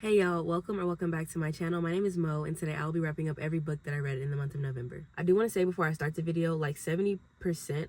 Hey y'all, welcome back to my channel. My name is Mo, and today I'll be wrapping up every book that I read in the month of November. I do want to say before I start the video, like 70%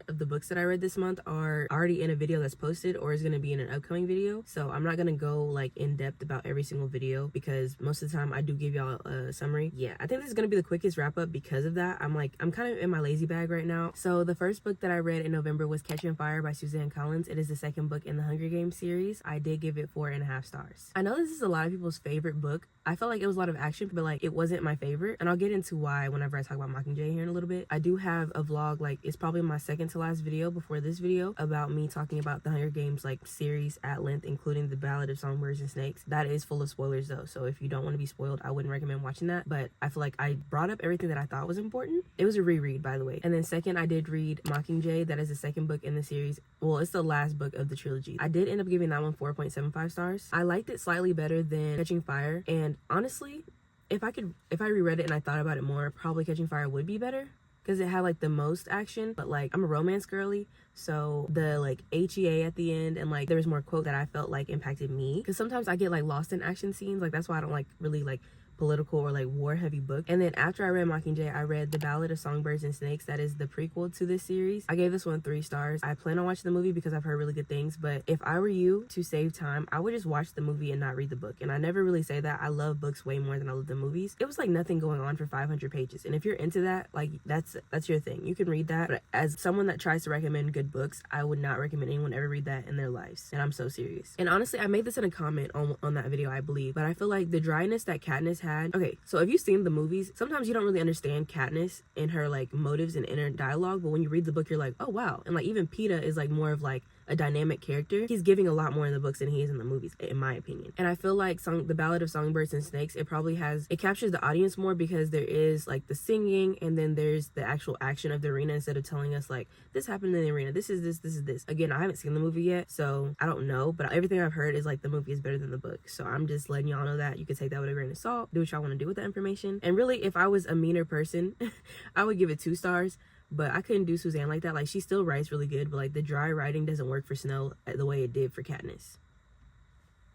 of the books that I read this month are already in a video that's posted or is going to be in an upcoming video. So I'm not going to go like in depth about every single video because most of the time I do give y'all a summary. Yeah, I think this is going to be the quickest wrap up because of that. I'm kind of in my lazy bag right now. So the first book that I read in November was Catching Fire by Suzanne Collins. It is the second book in the Hunger Games series. I did give it 4.5 stars. I know this is a lot of people's favorite book. I felt like it was a lot of action, but like it wasn't my favorite, and I'll get into why whenever I talk about Mockingjay here in a little bit. I do have a vlog, like it's probably my second to last video before this video, about me talking about the Hunger Games like series at length, including the Ballad of Songbirds and Snakes. That is full of spoilers though, so if you don't want to be spoiled, I wouldn't recommend watching that, but I feel like I brought up everything that I thought was important. It was a reread, by the way. And then second, I did read Mockingjay. That is the second book in the series. Well, it's the last book of the trilogy. I did end up giving that one 4.75 stars. I liked it slightly better than Catching Fire, and honestly, if I reread it and I thought about it more, probably Catching Fire would be better because it had like the most action. But like I'm a romance girly, so the like HEA at the end, and like there was more quote that I felt like impacted me, because sometimes I get like lost in action scenes. Like that's why I don't like really like political or like war heavy book. And then after I read Mockingjay, I read The Ballad of Songbirds and Snakes. That is the prequel to this series. I gave this one 3 stars. I plan on watching the movie because I've heard really good things, but if I were you, to save time, I would just watch the movie and not read the book. And I never really say that. I love books way more than I love the movies. It was like nothing going on for 500 pages, and if you're into that, like that's your thing. You can read that, but as someone that tries to recommend good books, I would not recommend anyone ever read that in their lives, and I'm so serious. And honestly, I made this in a comment on that video, I believe, but I feel like the dryness that Katniss had. Okay, so if you've seen the movies, sometimes you don't really understand Katniss and her like motives and inner dialogue, but when you read the book, you're like, oh wow. And like even Peeta is like more of like a dynamic character. He's giving a lot more in the books than he is in the movies, in my opinion. And I feel like The Ballad of Songbirds and Snakes, it captures the audience more because there is like the singing, and then there's the actual action of the arena, instead of telling us like this happened in the arena, this is this. Again, I haven't seen the movie yet, so I don't know, but everything I've heard is like the movie is better than the book. So I'm just letting y'all know that. You can take that with a grain of salt, do what y'all want to do with that information. And really, if I was a meaner person, I would give it 2 stars. But I couldn't do Suzanne like that. Like, she still writes really good, but like the dry writing doesn't work for Snow the way it did for Katniss.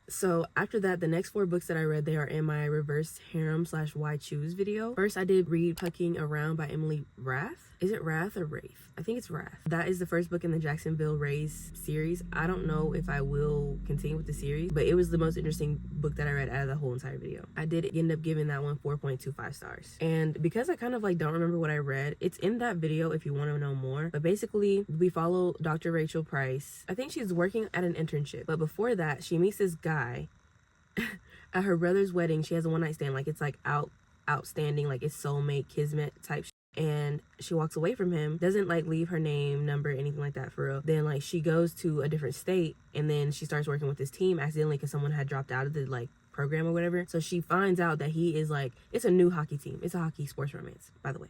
So after that, the next 4 books that I read, they are in my reverse harem / why choose video. First, I did read Pucking Around by Emily Rath. Is it Rath or Rafe? I think it's Rath. That is the first book in the Jacksonville Rays series. I don't know if I will continue with the series, but it was the most interesting book that I read out of the whole entire video. I did end up giving that one 4.25 stars. And because I kind of like don't remember what I read, it's in that video if you want to know more. But basically, we follow Dr. Rachel Price. I think she's working at an internship, but before that, she meets this guy at her brother's wedding. She has a one-night stand, like it's like outstanding, like it's soulmate, kismet type shit. And she walks away from him, doesn't like leave her name, number, anything like that for real. Then like she goes to a different state, and then she starts working with this team accidentally because someone had dropped out of the like program or whatever. So she finds out that he is like, it's a new hockey team. It's a hockey sports romance, by the way.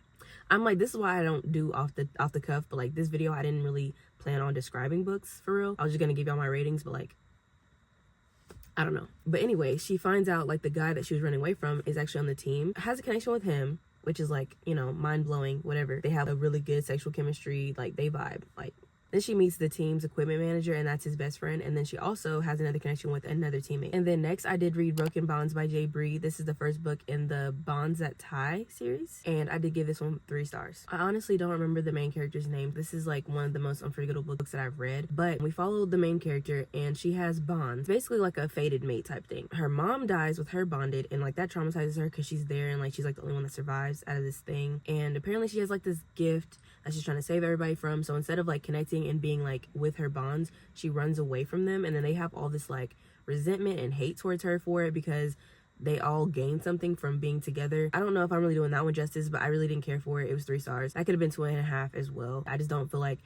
I'm like, this is why I don't do off the cuff, but like this video I didn't really plan on describing books for real. I was just gonna give y'all my ratings, but like I don't know. But anyway, she finds out like the guy that she was running away from is actually on the team, has a connection with him, which is like, you know, mind-blowing, whatever. They have a really good sexual chemistry, like they vibe. Like then she meets the team's equipment manager, and that's his best friend. And then she also has another connection with another teammate. And then next I did read Broken Bonds by Bree. This is the first book in the Bonds That Tie series, and I did give this one 3 stars. I honestly don't remember the main character's name. This is like one of the most unforgettable books that I've read, but we followed the main character and she has bonds, basically like a fated mate type thing. Her mom dies with her bonded, and like that traumatizes her because she's there and like she's like the only one that survives out of this thing. And apparently she has like this gift that she's trying to save everybody from. So instead of like connecting and being like with her bonds, she runs away from them, and then they have all this like resentment and hate towards her for it because they all gained something from being together. I don't know if I'm really doing that one justice, but I really didn't care for it. It was 3 stars. That could have been 2.5 as well. I just don't feel like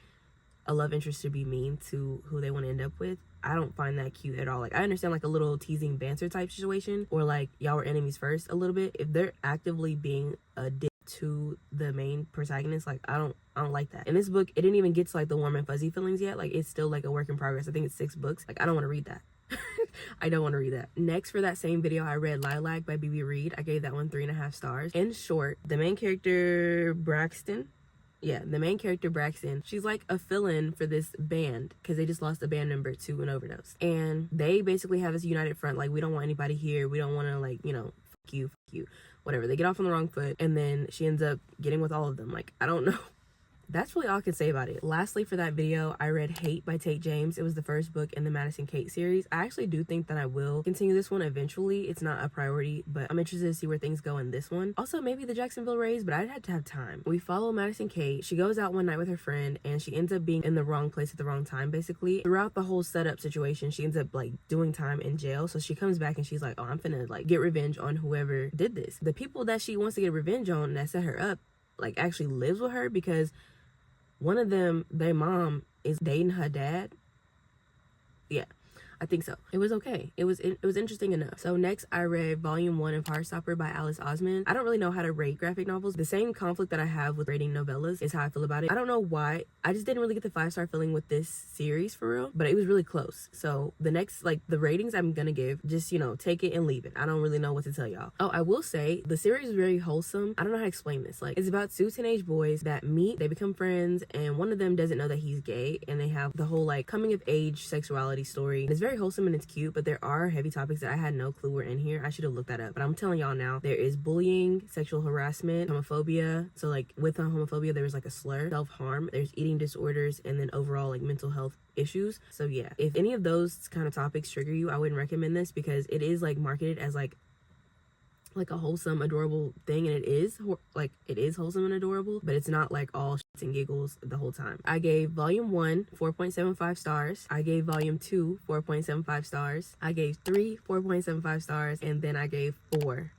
a love interest should be mean to who they want to end up with. I don't find that cute at all. Like I understand like a little teasing banter type situation, or like y'all were enemies first a little bit. If they're actively being a dick to the main protagonist, like I don't like that. In this book, it didn't even get to like the warm and fuzzy feelings yet. Like it's still like a work in progress. I think it's 6 books. Like I don't want to read that. I don't want to read that. Next, for that same video, I read Lilac-b.b. Reid. I gave that one 3.5 stars. In short, the main character Braxton, yeah, the main character Braxton, she's like a fill-in for this band because they just lost a band member to an overdose, and they basically have this united front, like, we don't want anybody here, we don't want to, like, you know, fuck you, whatever. They get off on the wrong foot, and then she ends up getting with all of them. Like, I don't know. That's really all I can say about it. Lastly, for that video, I read Hate by Tate James. It was the first book in the Madison Kate series. I actually do think that I will continue this one eventually. It's not a priority, but I'm interested to see where things go in this one. Also, maybe the Jacksonville Rays, but I'd have to have time. We follow Madison Kate. She goes out one night with her friend, and she ends up being in the wrong place at the wrong time, basically. Throughout the whole setup situation, she ends up, like, doing time in jail. So she comes back and she's like, oh, I'm finna, like, get revenge on whoever did this. The people that she wants to get revenge on that set her up, like, actually lives with her, because one of them, their mom, is dating her dad. Yeah, I think so. It was okay. It was interesting enough. So next, I read volume 1 of Heartstopper by Alice Oseman. I don't really know how to rate graphic novels. The same conflict that I have with rating novellas is how I feel about it. I don't know why. I just didn't really get the 5-star feeling with this series for real, but it was really close. So the next, like, the ratings I'm gonna give, just, you know, take it and leave it. I don't really know what to tell y'all. Oh, I will say the series is very wholesome. I don't know how to explain this. Like, it's about 2 teenage boys that meet, they become friends, and one of them doesn't know that he's gay, and they have the whole, like, coming of age sexuality story. And it's very wholesome and it's cute, but there are heavy topics that I had no clue were in here. I should have looked that up, but I'm telling y'all now. There is bullying, sexual harassment, homophobia. So, like, with the homophobia, there was, like, a slur, self-harm, there's eating disorders, and then overall, like, mental health issues. So yeah, if any of those kind of topics trigger you, I wouldn't recommend this, because it is, like, marketed as like a wholesome, adorable thing, and it is wholesome and adorable, but it's not like all shits and giggles the whole time. I gave volume 1 4.75 stars. I gave volume 2 4.75 stars. I gave 3 4.75 stars, and then I gave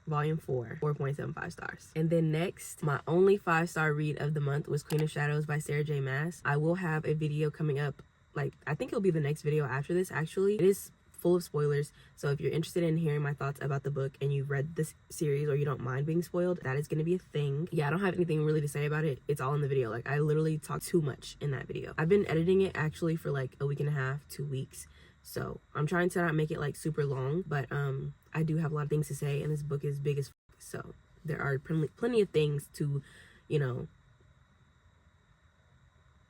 volume 4 4.75 stars. And then next, my only 5-star read of the month was Queen of Shadows by Sarah J Maas. I will have a video coming up, like, I think it'll be the next video after this. Actually, it is full of spoilers, so if you're interested in hearing my thoughts about the book and you've read this series or you don't mind being spoiled, that is going to be a thing. Yeah, I don't have anything really to say about it. It's all in the video. Like, I literally talk too much in that video. I've been editing it actually for like a week and a half, 2 weeks, so I'm trying to not make it like super long, but I do have a lot of things to say, and this book is big as fuck, so there are plenty of things to, you know.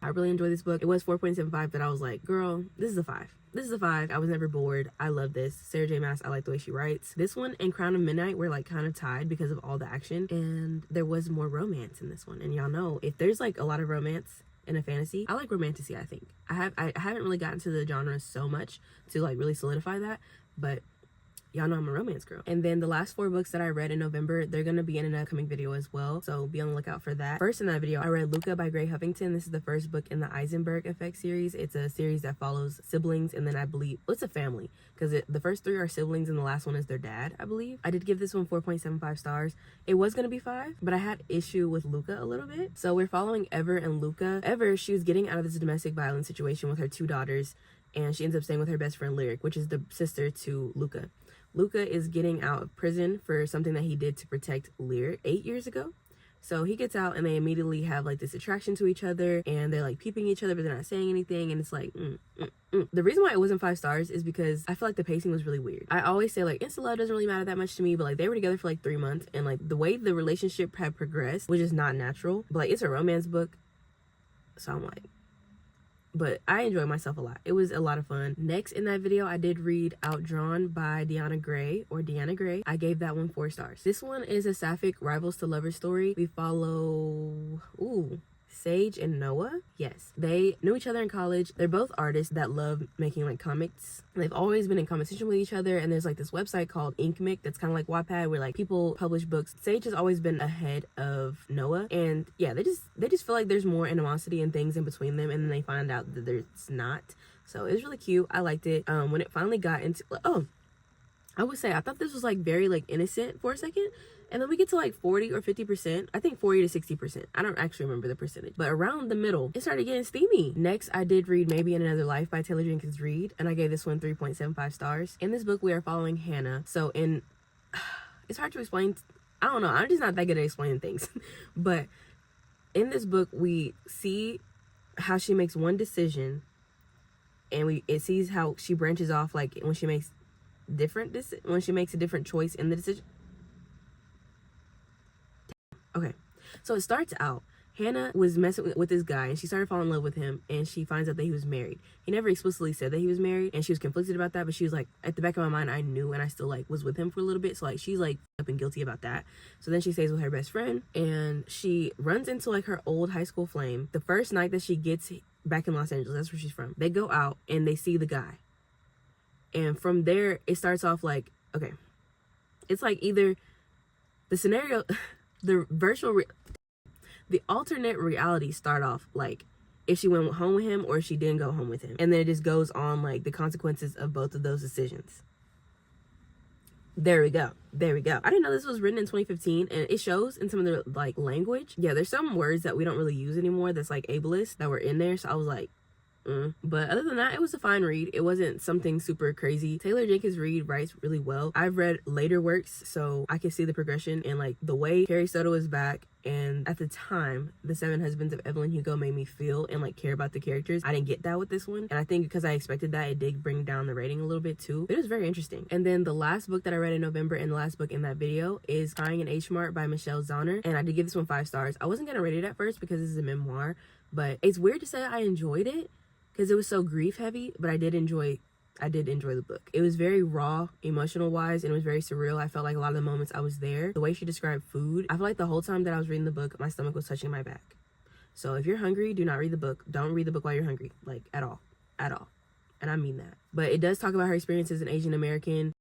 I really enjoyed this book. It was 4.75, but I was like, girl, this is a 5. This is a 5. I was never bored. I love this. Sarah J Maas, I like the way she writes. This one and Crown of Midnight were, like, kind of tied because of all the action, and there was more romance in this one. And y'all know, if there's, like, a lot of romance in a fantasy, I like romantasy, I think. I haven't really gotten to the genre so much to, like, really solidify that, but y'all know I'm a romance girl. And then the last 4 books that I read in November, they're gonna be in an upcoming video as well, so be on the lookout for that. First in that video, I read Luca by Gray Huffington. This is the first book in the Eisenberg Effect series. It's a series that follows siblings, and then I believe, well, it's a family, because the first 3 are siblings and the last one is their dad, I believe. I did give this one 4.75 stars. It was gonna be 5, but I had issue with Luca a little bit. So we're following Ever and Luca. Ever, she was getting out of this domestic violence situation with her 2 daughters, and she ends up staying with her best friend Lyric, which is the sister to Luca. Luca is getting out of prison for something that he did to protect Lyric 8 years ago. So he gets out, and they immediately have, like, this attraction to each other, and they're, like, peeping each other, but they're not saying anything, and it's like, The reason why it wasn't 5 stars is because I feel like the pacing was really weird. I always say, like, insta love doesn't really matter that much to me, but, like, they were together for, like, 3 months, and, like, the way the relationship had progressed was just not natural. But, like, it's a romance book, so I'm like, but I enjoyed myself a lot. It was a lot of fun. Next in that video, I did read Outdrawn by Deanna Gray, or Deanna Gray. I gave that one 4 stars. This one is a sapphic rivals to lovers story. We follow, Sage and Noah. Yes, they knew each other in college. They're both artists that love making, like, comics. They've always been in competition with each other, and there's, like, this website called Inkmic that's kind of like Wattpad, where, like, people publish books. Sage has always been ahead of Noah, and yeah, they just feel like there's more animosity and things in between them, and then they find out that there's not. So it was really cute. I liked it. When it finally got into, I would say I thought this was, like, very, like, innocent for a second, and then we get to, like, 40 or 50%. I think 40 to 60%. I don't actually remember the percentage, but around the middle, it started getting steamy. Next, I did read Maybe in Another Life by Taylor Jenkins Reid, and I gave this one 3.75 stars. In this book, we are following Hannah. So it's hard to explain. I don't know. I'm just not that good at explaining things, but in this book, we see how she makes one decision, and it sees how she branches off, like, when she makes a different choice in the decision. Okay, so it starts out, Hannah was messing with this guy, and she started falling in love with him, and she finds out that he was married. He never explicitly said that he was married, and she was conflicted about that, but she was like, at the back of my mind, I knew, and I still like was with him for a little bit. So like she's like up and guilty about that. So then she stays with her best friend, and she runs into like her old high school flame the first night that she gets back in Los Angeles. That's where she's from. They go out and they see the guy, and from there it starts off like, okay, it's like either the scenario the alternate reality start off like if she went home with him or if she didn't go home with him, and then it just goes on like the consequences of both of those decisions. There we go. I didn't know this was written in 2015, and it shows in some of the like language. Yeah, there's some words that we don't really use anymore that's like ableist that were in there, so I was like, But other than that, it was a fine read. It wasn't something super crazy. Taylor Jenkins Reid writes really well. I've read later works, so I can see the progression, and like the way Carrie Soto is back, and at the time The Seven Husbands of Evelyn Hugo made me feel and like care about the characters. I didn't get that with this one, and I think because I expected that, it did bring down the rating a little bit too. But it was very interesting. And then the last book that I read in November, and the last book in that video, is Crying in H Mart by Michelle Zauner, and I did give this one 5 stars. I wasn't gonna rate it at first because this is a memoir, but it's weird to say I enjoyed it because it was so grief heavy, but I did enjoy the book. It was very raw, emotional wise, and it was very surreal. I felt like a lot of the moments I was there. The way she described food, I feel like the whole time that I was reading the book, my stomach was touching my back. So if you're hungry, do not read the book. Don't read the book while you're hungry, like at all. And I mean that. But it does talk about her experience as an Asian American,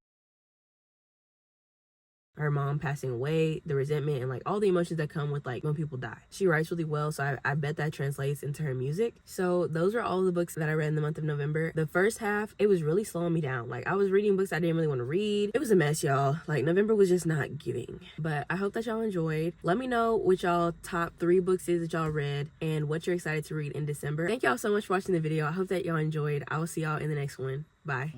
her mom passing away, the resentment, and like all the emotions that come with like when people die. She writes really well, so I bet that translates into her music. So those are all the books that I read in the month of November. The first half, it was really slowing me down. Like I was reading books I didn't really want to read. It was a mess, y'all. Like November was just not giving. But I hope that y'all enjoyed. Let me know what y'all top 3 books is that y'all read and what you're excited to read in December. Thank y'all so much for watching the video. I hope that y'all enjoyed. I will see y'all in the next one. Bye.